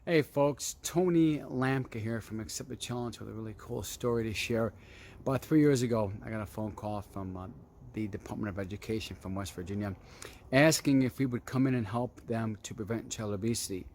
Hey folks, Tony Lamka here from Accept the Challenge with a really cool story to share. About 3 years ago, I got a phone call from the Department of Education from West Virginia asking if we would come in and help them to prevent child obesity.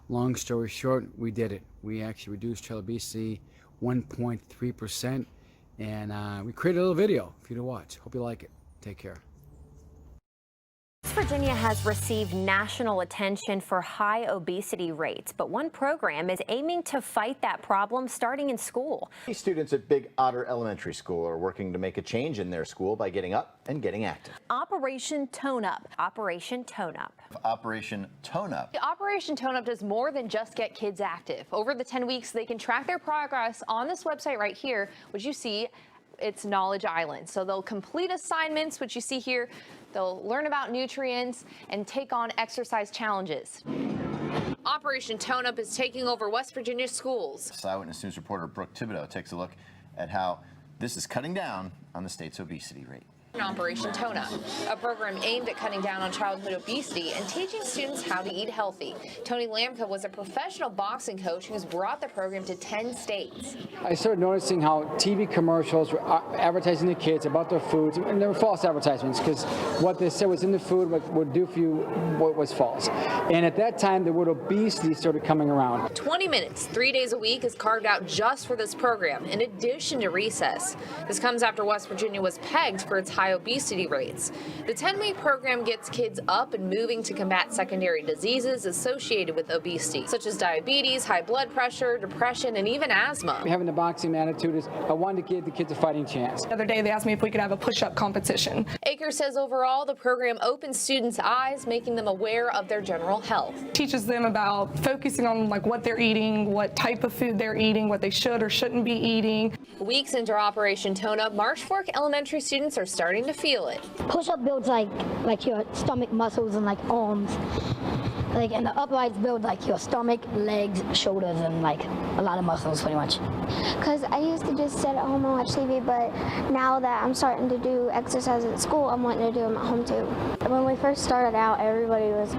Long story short, we did it. We actually reduced child obesity 1.3%, and we created a little video for you to watch. Hope you like it. Take care. West Virginia has received national attention for high obesity rates, but one program is aiming to fight that problem starting in school. These students at Big Otter Elementary School are working to make a change in their school by getting up and getting active. Operation Tone Up. Operation Tone Up. Operation Tone Up. Operation Tone Up does more than just get kids active. Over the 10 weeks, they can track their progress on this website right here, which you see. It's Knowledge Island. So they'll complete assignments, which you see here. They'll learn about nutrients and take on exercise challenges. Operation Tone Up is taking over West Virginia schools. Eyewitness News reporter Brooke Thibodeau takes a look at how this is cutting down on the state's obesity rate. Operation Tone Up, a program aimed at cutting down on childhood obesity and teaching students how to eat healthy. Tony Lamka was a professional boxing coach who's brought the program to 10 states. I started noticing how TV commercials were advertising to kids about their foods, and they were false advertisements because what they said was in the food would do for you what was false. And at that time, the word obesity started coming around. 20 minutes, 3 days a week is carved out just for this program, in addition to recess. This comes after West Virginia was pegged for its high obesity rates. The 10-week program gets kids up and moving to combat secondary diseases associated with obesity, such as diabetes, high blood pressure, depression, and even asthma. Having the boxing attitude is I wanted to give the kids a fighting chance. The other day they asked me if we could have a push-up competition. Akers says overall the program opens students' eyes, making them aware of their general health. Teaches them about focusing on what they're eating, what type of food they're eating, what they should or shouldn't be eating. Weeks into Operation Tone Up, Marsh Fork Elementary students are starting to feel it. Push-up builds like your stomach muscles and arms. And the uprights build your stomach, legs, shoulders, and a lot of muscles pretty much. Because I used to just sit at home and watch TV, but now that I'm starting to do exercise at school, I'm wanting to do them at home too. When we first started out, everybody was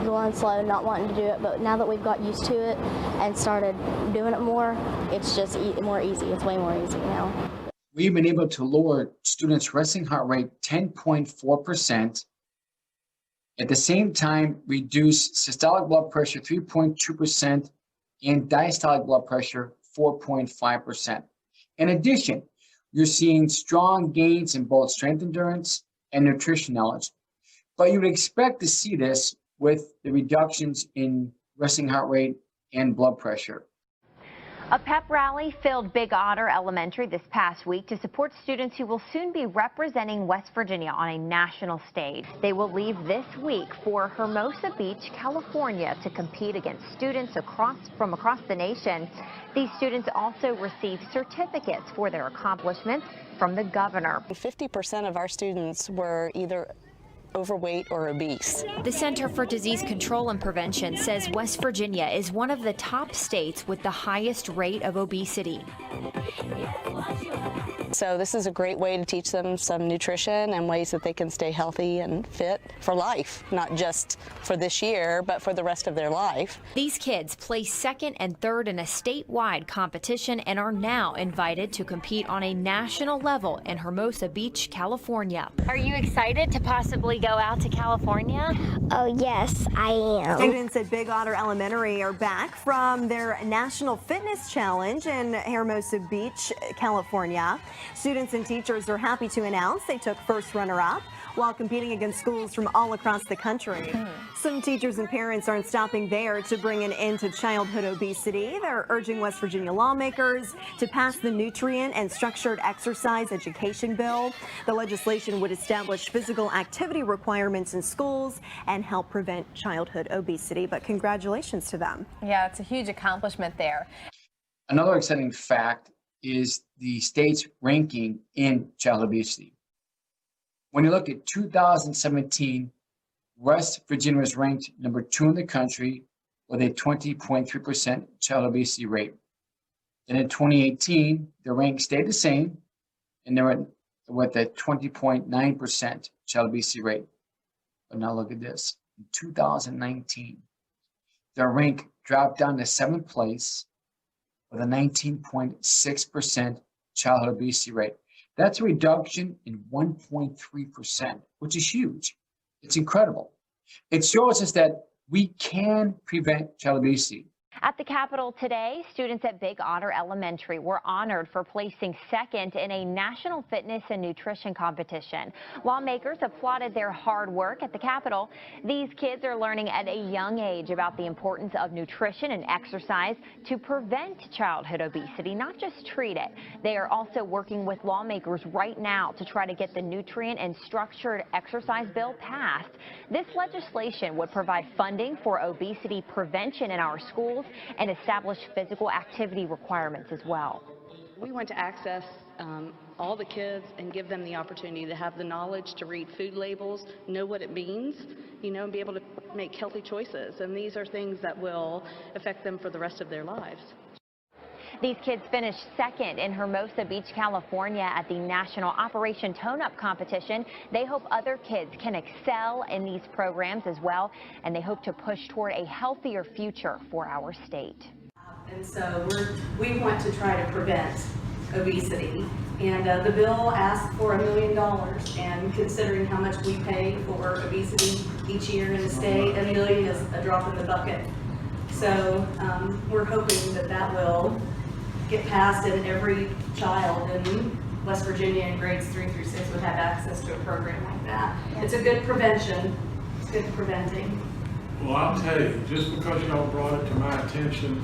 going slow, not wanting to do it, but now that we've got used to it and started doing it more, it's just more easy. It's way more easy now. We've been able to lower students' resting heart rate 10.4%. At the same time, reduce systolic blood pressure 3.2% and diastolic blood pressure 4.5%. In addition, you're seeing strong gains in both strength endurance and nutrition knowledge. But you would expect to see this with the reductions in resting heart rate and blood pressure. A pep rally filled Big Otter Elementary this past week to support students who will soon be representing West Virginia on a national stage. They will leave this week for Hermosa Beach, California, to compete against students from across the nation. These students also receive certificates for their accomplishments from the governor. 50% of our students were either overweight or obese. The Center for Disease Control and Prevention says West Virginia is one of the top states with the highest rate of obesity. So this is a great way to teach them some nutrition and ways that they can stay healthy and fit for life, not just for this year, but for the rest of their life. These kids place second and third in a statewide competition and are now invited to compete on a national level in Hermosa Beach, California. Are you excited to possibly go out to California? Oh yes, I am. Students at Big Otter Elementary are back from their National Fitness Challenge in Hermosa Beach, California. Students and teachers are happy to announce they took first runner-up while competing against schools from all across the country. Some teachers and parents aren't stopping there to bring an end to childhood obesity. They're urging West Virginia lawmakers to pass the Nutrient and Structured Exercise Education Bill. The legislation would establish physical activity requirements in schools and help prevent childhood obesity. But congratulations to them. Yeah, it's a huge accomplishment there. Another exciting fact is the state's ranking in child obesity. When you look at 2017, West Virginia was ranked number 2 in the country with a 20.3% child obesity rate. Then in 2018, the rank stayed the same, and they're with a 20.9% child obesity rate. But now look at this. In 2019, their rank dropped down to 7th place with a 19.6% childhood obesity rate. That's a reduction in 1.3%, which is huge. It's incredible. It shows us that we can prevent child obesity. At the Capitol today, students at Big Otter Elementary were honored for placing second in a national fitness and nutrition competition. Lawmakers applauded their hard work at the Capitol. These kids are learning at a young age about the importance of nutrition and exercise to prevent childhood obesity, not just treat it. They are also working with lawmakers right now to try to get the nutrient and structured exercise bill passed. This legislation would provide funding for obesity prevention in our schools and establish physical activity requirements as well. We want to access all the kids and give them the opportunity to have the knowledge to read food labels, know what it means, and be able to make healthy choices. And these are things that will affect them for the rest of their lives. These kids finished second in Hermosa Beach, California at the National Operation Tone-Up competition. They hope other kids can excel in these programs as well, and they hope to push toward a healthier future for our state. And so we want to try to prevent obesity. And the bill asks for $1 million, and considering how much we pay for obesity each year in the state, $1 million is a drop in the bucket. So we're hoping that that will get passed and every child in West Virginia in grades 3 through 6 would have access to a program like that. It's a good prevention. It's good preventing. Well, I'll tell you, just because y'all brought it to my attention,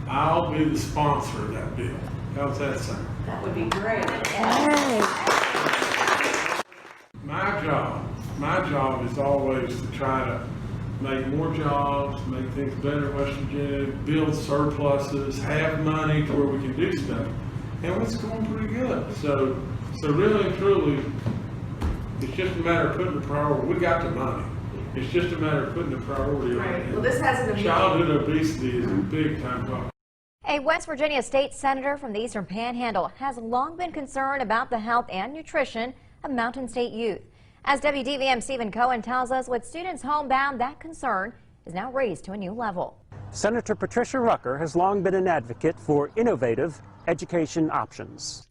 I'll be the sponsor of that bill. How's that sound? That would be great. My job is always to try to make more jobs, make things better in West Virginia, build surpluses, have money to where we can do stuff. And it's going pretty good. So really and truly, it's just a matter of putting the priority. We got the money. It's just a matter of putting the priority on it. Well, this hasn't been childhood obesity is a big time problem. A West Virginia state senator from the Eastern Panhandle has long been concerned about the health and nutrition of Mountain State youth. As WDVM Stephen Cohen tells us, with students homebound, that concern is now raised to a new level. Senator Patricia Rucker has long been an advocate for innovative education options.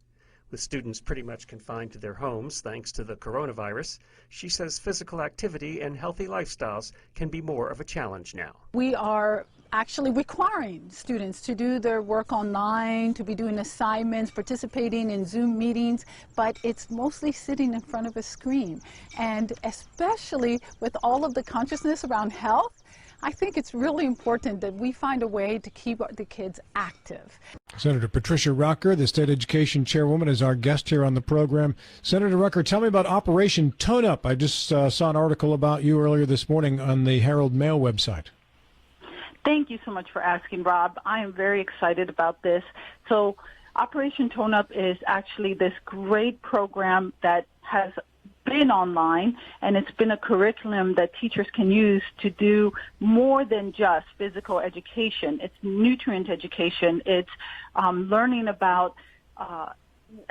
With students pretty much confined to their homes thanks to the coronavirus, she says physical activity and healthy lifestyles can be more of a challenge now. We are actually requiring students to do their work online, to be doing assignments, participating in Zoom meetings, but it's mostly sitting in front of a screen. And especially with all of the consciousness around health, I think it's really important that we find a way to keep the kids active. Senator Patricia Rucker, the state education chairwoman, is our guest here on the program. Senator Rucker, tell me about Operation Tone Up. I just saw an article about you earlier this morning on the Herald Mail website. Thank you so much for asking, Rob. I am very excited about this. So Operation Tone Up is actually this great program that has been online, and it's been a curriculum that teachers can use to do more than just physical education. It's nutrient education. It's learning about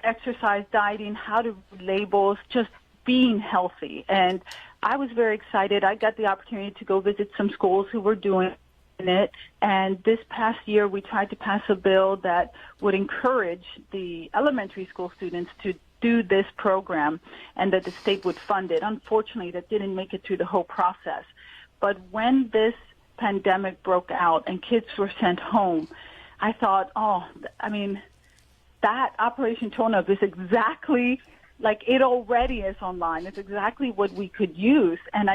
exercise, dieting, how to read labels, just being healthy. And I was very excited. I got the opportunity to go visit some schools who were doing it, and this past year we tried to pass a bill that would encourage the elementary school students to do this program and that the state would fund it. Unfortunately, that didn't make it through the whole process. But when this pandemic broke out and kids were sent home, I thought, that Operation Tone Up is exactly like it already is online. It's exactly what we could use. And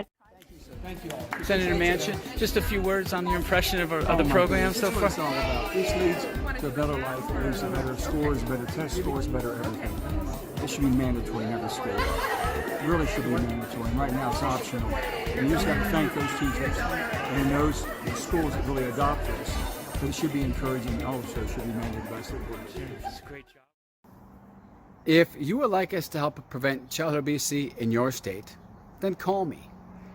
Thank you. Senator Manchin, just a few words on your impression of the program so far. It's all about. This leads to a better life. It leads to better scores, better test scores, better everything. It should be mandatory in every school. It really should be mandatory. And right now it's optional. And you just got to thank those teachers and those schools that really adopt this. But it should be encouraging and also should be mandated by state boards. It's a great job. If you would like us to help prevent childhood obesity in your state, then call me.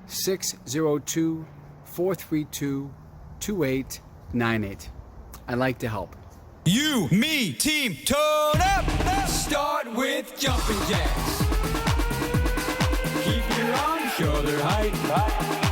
602-432-2898. I'd like to help. You, me, team, tone up. Start with jumping jacks. Keep your arms shoulder height.